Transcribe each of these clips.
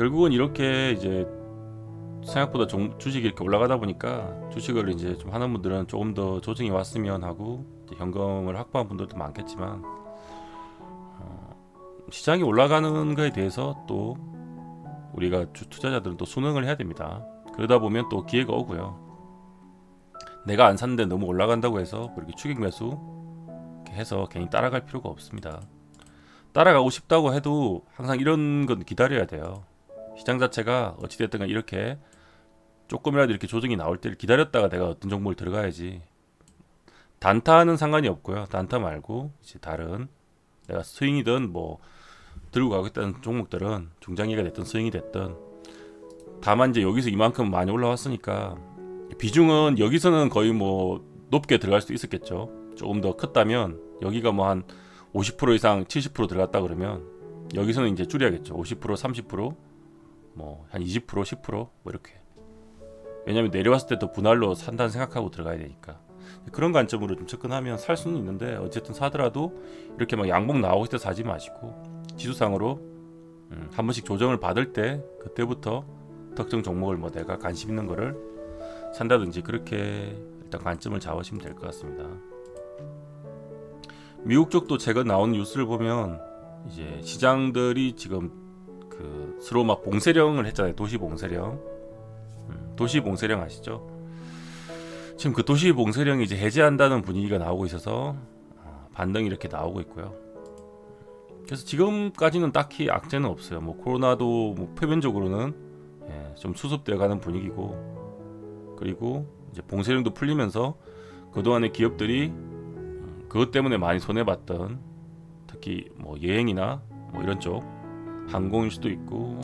결국은 이렇게 이제 생각보다 주식이 이렇게 올라가다 보니까 주식을 이제 좀 하는 분들은 조금 더 조정이 왔으면 하고 이제 현금을 확보한 분들도 많겠지만 시장이 올라가는 거에 대해서 또 우리가 투자자들은 또 순응을 해야 됩니다. 그러다 보면 또 기회가 오고요. 내가 안 샀는데 너무 올라간다고 해서 그렇게 추격 매수 이렇게 해서 괜히 따라갈 필요가 없습니다. 따라가고 싶다고 해도 항상 이런 건 기다려야 돼요. 시장 자체가 어찌됐든 간 이렇게 조금이라도 이렇게 조정이 나올 때를 기다렸다가 내가 어떤 종목을 들어가야지. 단타는 상관이 없고요. 단타 말고 이제 다른 내가 스윙이든 뭐 들고 가겠다는 종목들은 중장기가 됐든 스윙이 됐든 다만 이제 여기서 이만큼 많이 올라왔으니까 비중은 여기서는 거의 뭐 높게 들어갈 수도 있었겠죠. 조금 더 컸다면 여기가 뭐 한 50% 이상 70% 들어갔다 그러면 여기서는 이제 줄여야겠죠. 50% 30% 뭐 한 20% 10% 뭐 이렇게. 왜냐면 내려왔을 때 또 분할로 산다는 생각하고 들어가야 되니까. 그런 관점으로 좀 접근하면 살 수는 있는데 어쨌든 사더라도 이렇게 막 양봉 나오고 있을 때 사지 마시고 지수상으로 한 번씩 조정을 받을 때 그때부터 특정 종목을 뭐 내가 관심 있는 거를 산다든지 그렇게 일단 관점을 잡으시면 될 것 같습니다. 미국 쪽도 최근 나온 뉴스를 보면 이제 시장들이 지금 그 서로 막 봉쇄령을 했잖아요. 도시 봉쇄령. 도시 봉쇄령 아시죠? 지금 그 도시 봉쇄령이 이제 해제한다는 분위기가 나오고 있어서 반등이 이렇게 나오고 있고요. 그래서 지금까지는 딱히 악재는 없어요. 뭐 코로나도 뭐 표면적으로는 좀 수습되어가는 분위기고, 그리고 이제 봉쇄령도 풀리면서 그동안의 기업들이 그것 때문에 많이 손해봤던 특히 뭐 여행이나 뭐 이런 쪽 항공일 수도 있고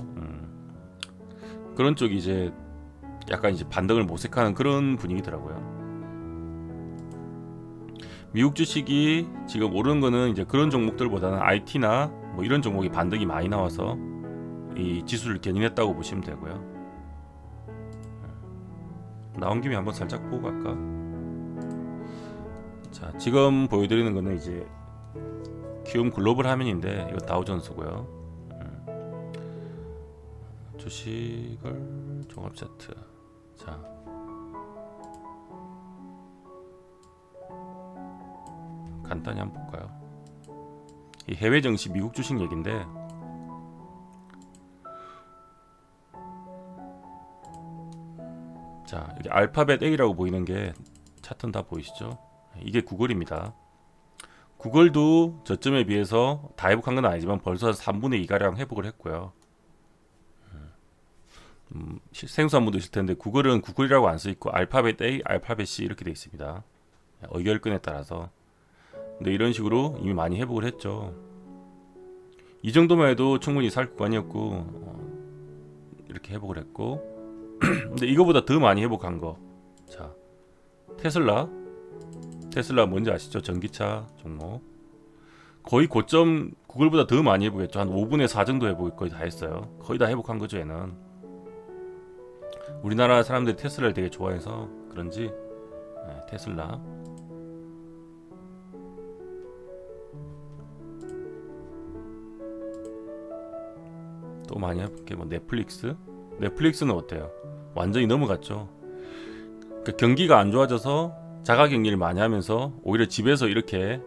그런 쪽이 이제 약간 이제 반등을 모색하는 그런 분위기더라고요. 미국 주식이 지금 오르는 거는 이제 그런 종목들보다는 IT나 뭐 이런 종목이 반등이 많이 나와서 이 지수를 견인했다고 보시면 되고요. 나온 김에 한번 살짝 보고 갈까? 자, 지금 보여드리는 거는 이제 키움 글로벌 화면인데 이거 다우존스고요. 주식을 종합 차트. 자, 간단히 한번 볼까요? 이 해외 증시 미국 주식 얘긴데 자, 여기 알파벳 A라고 보이는 게 차트는 다 보이시죠? 이게 구글입니다. 구글도 저점에 비해서 다 회복한 건 아니지만 벌써 3분의 2가량 회복을 했고요. 생소한 분도 있을 텐데 구글은 구글이라고 안 써 있고 알파벳 A, 알파벳 C 이렇게 돼 있습니다. 의결권에 따라서. 근데 이런 식으로 이미 많이 회복을 했죠. 이 정도만 해도 충분히 살 구간이었고 이렇게 회복을 했고 근데 이거보다 더 많이 회복한 거. 자, 테슬라 뭔지 아시죠? 전기차 종목. 거의 고점 구글보다 더 많이 회복했죠. 한 5분의 4 정도 회복 거의 다 했어요. 거의 다 회복한 거죠, 얘는. 우리나라 사람들이 테슬라를 되게 좋아해서 그런지 테슬라. 또 많이 해볼게. 뭐 넷플릭스는 어때요? 완전히 넘어갔죠. 그러니까 경기가 안 좋아져서 자가격리를 많이 하면서 오히려 집에서 이렇게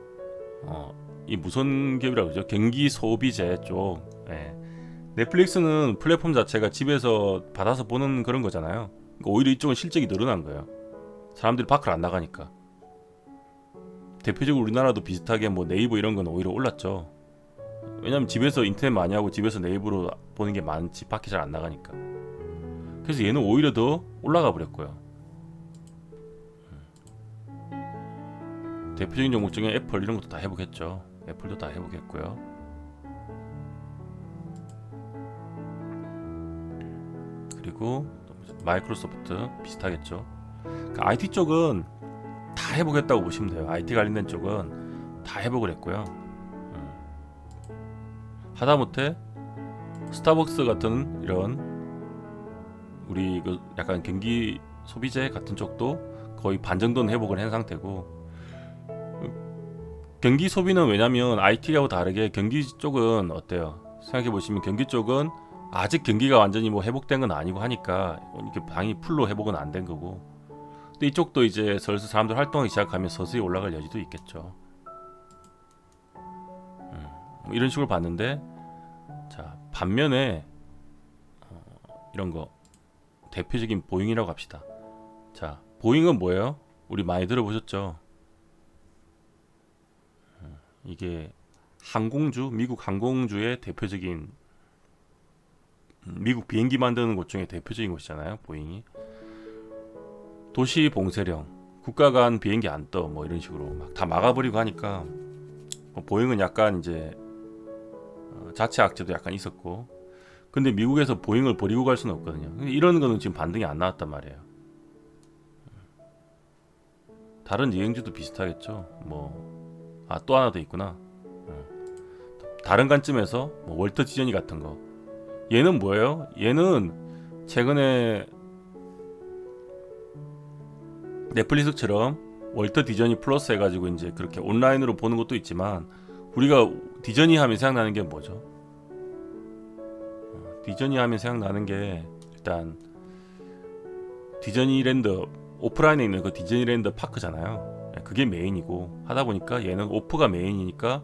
이 무슨 기업이라고 그러죠? 경기 소비재 쪽. 넷플릭스는 플랫폼 자체가 집에서 받아서 보는 그런 거잖아요. 그러니까 오히려 이쪽은 실적이 늘어난 거예요. 사람들이 밖을 안 나가니까. 대표적으로 우리나라도 비슷하게 뭐 네이버 이런 건 오히려 올랐죠. 왜냐면 집에서 인터넷 많이 하고 집에서 네이버로 보는 게 많지 밖에 잘 안 나가니까. 그래서 얘는 오히려 더 올라가 버렸고요. 대표적인 종목 중에 애플 이런 것도 다 회복했죠. 애플도 다 회복했고요. 그리고 마이크로소프트 비슷하겠죠. 그러니까 IT 쪽은 다 회복했다고 보시면 돼요. IT 관련된 쪽은 다 회복을 했고요. 하다못해 스타벅스 같은 이런 우리 그 약간 경기 소비재 같은 쪽도 거의 반 정도는 회복을 한 상태고, 경기 소비는 왜냐면 IT하고 다르게 경기 쪽은 어때요? 생각해 보시면 경기 쪽은 아직 경기가 완전히 뭐 회복된 건 아니고 하니까 이렇게 방이 풀로 회복은 안 된 거고. 근데 이쪽도 이제 슬슬 사람들 활동하기 시작하면 서서히 올라갈 여지도 있겠죠. 뭐 이런 식으로 봤는데, 자 반면에 이런 거 대표적인 보잉이라고 합시다. 자 보잉은 뭐예요? 우리 많이 들어보셨죠? 이게 항공주, 미국 항공주의 대표적인, 미국 비행기 만드는 곳 중에 대표적인 곳이잖아요, 보잉이. 도시 봉쇄령, 국가 간 비행기 안 떠, 뭐 이런 식으로 막 다 막아버리고 하니까 보잉은 약간 이제 자체 악재도 약간 있었고. 근데 미국에서 보잉을 버리고 갈 수는 없거든요. 이런 거는 지금 반등이 안 나왔단 말이에요. 다른 여행주도 비슷하겠죠. 또 하나 더 있구나. 다른 관점에서 뭐 월터 디즈니 같은 거. 얘는 뭐예요? 얘는 최근에 넷플릭스처럼 월터 디즈니 플러스 해가지고 이제 그렇게 온라인으로 보는 것도 있지만, 우리가 디즈니 하면 생각나는 게 뭐죠? 디즈니 하면 생각나는 게 일단 디즈니랜드 오프라인에 있는 그 디즈니랜드 파크잖아요. 그게 메인이고 하다 보니까 얘는 오프가 메인이니까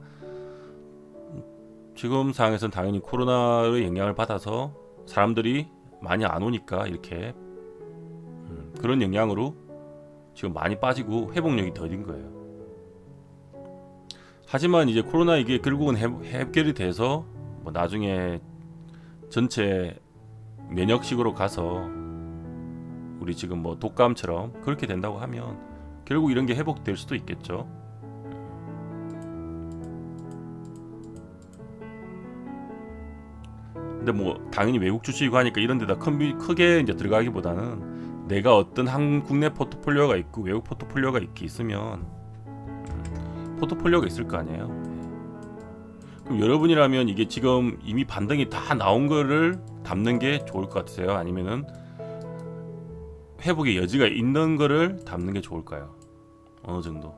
지금 상황에서는 당연히 코로나의 영향을 받아서 사람들이 많이 안 오니까 이렇게 그런 영향으로 지금 많이 빠지고 회복력이 더딘 거예요. 하지만 이제 코로나 이게 결국은 해결이 돼서 뭐 나중에 전체 면역식으로 가서 우리 지금 뭐 독감처럼 그렇게 된다고 하면 결국 이런 게 회복될 수도 있겠죠. 근데 뭐 당연히 외국 주식이고 하니까 이런 데다 크게 이제 들어가기보다는 내가 어떤 국내 포트폴리오가 있고 외국 포트폴리오가 있으면 포트폴리오가 있을 거 아니에요. 그럼 여러분이라면 이게 지금 이미 반등이 다 나온 거를 담는 게 좋을 것 같으세요? 아니면은 회복의 여지가 있는 거를 담는 게 좋을까요? 어느 정도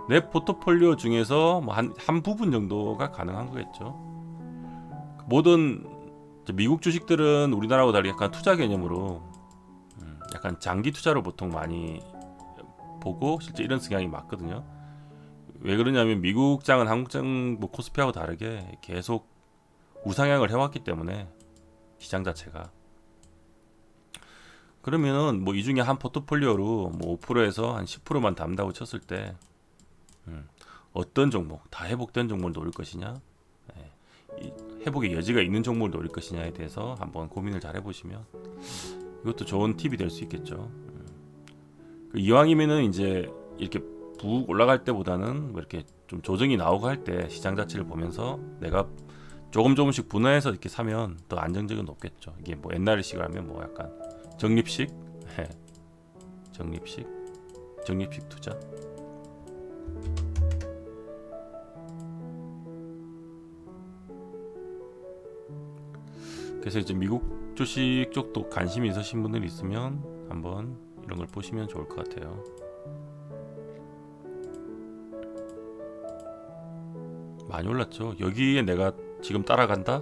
내 포트폴리오 중에서 뭐 한 부분 정도가 가능한 거겠죠. 모든 미국 주식들은 우리나라하고 달리 약간 투자 개념으로 약간 장기 투자로 보통 많이 보고 실제 이런 성향이 맞거든요. 왜 그러냐면 미국장은 한국장 뭐 코스피하고 다르게 계속 우상향을 해왔기 때문에 시장 자체가. 그러면은 뭐 이 중에 한 포트폴리오로 뭐 5%에서 한 10%만 담다고 쳤을 때 어떤 종목, 다 회복된 종목을 노릴 것이냐, 이 회복의 여지가 있는 종목을 노릴 것이냐에 대해서 한번 고민을 잘 해보시면 이것도 좋은 팁이 될 수 있겠죠. 이왕이면은 이제 이렇게 북 올라갈 때보다는 뭐 이렇게 좀 조정이 나오고 할 때 시장 자체를 보면서 내가 조금씩 분할해서 이렇게 사면 더 안정적이 높겠죠. 이게 뭐 옛날식으로 하면 뭐 약간 적립식 투자. 그래서 이제 미국 주식 쪽도 관심이 있으신 분들 있으면 한번 이런 걸 보시면 좋을 것 같아요. 많이 올랐죠. 여기에 내가 지금 따라간다?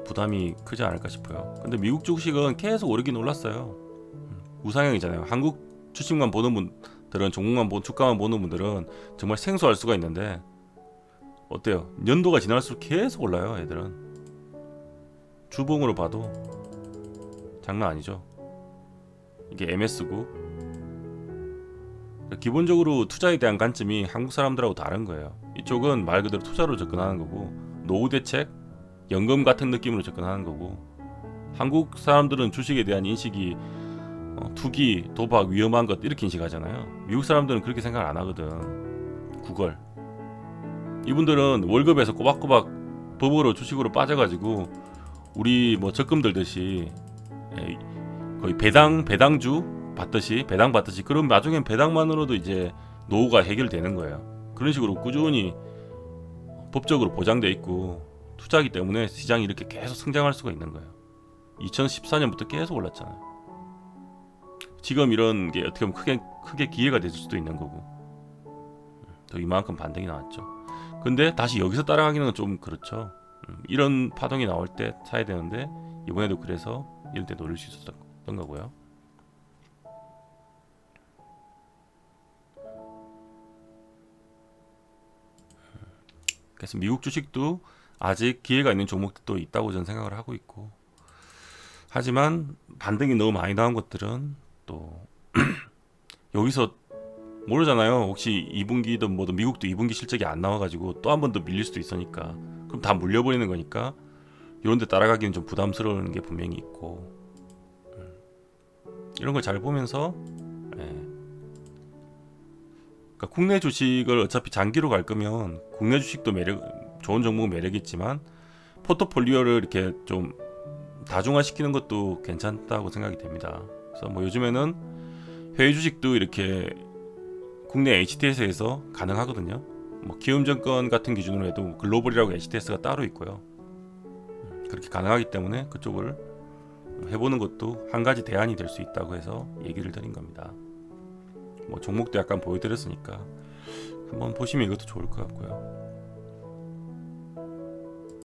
부담이 크지 않을까 싶어요. 근데 미국 주식은 계속 오르긴 올랐어요. 우상향이잖아요. 한국 주식만 보는 분들은, 종목만 주가만 보는 분들은 정말 생소할 수가 있는데 어때요? 연도가 지날수록 계속 올라요. 애들은 주봉으로 봐도 장난 아니죠. 이게 MS고 기본적으로 투자에 대한 관점이 한국 사람들하고 다른 거예요. 이쪽은 말 그대로 투자로 접근하는 거고, 노후 대책, 연금 같은 느낌으로 접근하는 거고, 한국 사람들은 주식에 대한 인식이 투기, 도박, 위험한 것 이렇게 인식하잖아요. 미국 사람들은 그렇게 생각을 안 하거든. 구걸. 이분들은 월급에서 꼬박꼬박 법으로 주식으로 빠져가지고 우리 뭐 적금 들듯이 거의 배당주 받듯이 배당 받듯이, 그럼 나중엔 배당만으로도 이제 노후가 해결되는 거예요. 그런 식으로 꾸준히 법적으로 보장돼 있고 투자하기 때문에 시장이 이렇게 계속 성장할 수가 있는 거예요. 2014년부터 계속 올랐잖아요. 지금 이런 게 어떻게 보면 크게 기회가 될 수도 있는 거고, 또 이만큼 반등이 나왔죠. 근데 다시 여기서 따라가기는 좀 그렇죠. 이런 파동이 나올 때 사야 되는데 이번에도 그래서 이런 때 노릴 수 있었던 거고요. 그래서 미국 주식도 아직 기회가 있는 종목들도 있다고 저는 생각을 하고 있고, 하지만 반등이 너무 많이 나온 것들은 또 여기서 모르잖아요. 혹시 2분기든 뭐든 미국도 2분기 실적이 안 나와가지고 또 한 번 더 밀릴 수도 있으니까, 그럼 다 물려버리는 거니까 이런 데 따라가기는 좀 부담스러운 게 분명히 있고, 이런 걸 잘 보면서, 예. 그러니까 국내 주식을 어차피 장기로 갈 거면 국내 주식도 좋은 종목은 매력있지만 포트폴리오를 이렇게 좀 다중화시키는 것도 괜찮다고 생각이 됩니다. 그래서 뭐 요즘에는 해외 주식도 이렇게 국내 HTS에서 가능하거든요. 뭐 기움증권 같은 기준으로 해도 글로벌이라고 HTS가 따로 있고요. 그렇게 가능하기 때문에 그쪽을 해보는 것도 한 가지 대안이 될 수 있다고 해서 얘기를 드린 겁니다. 뭐 종목도 약간 보여드렸으니까 한번 보시면 이것도 좋을 것 같고요.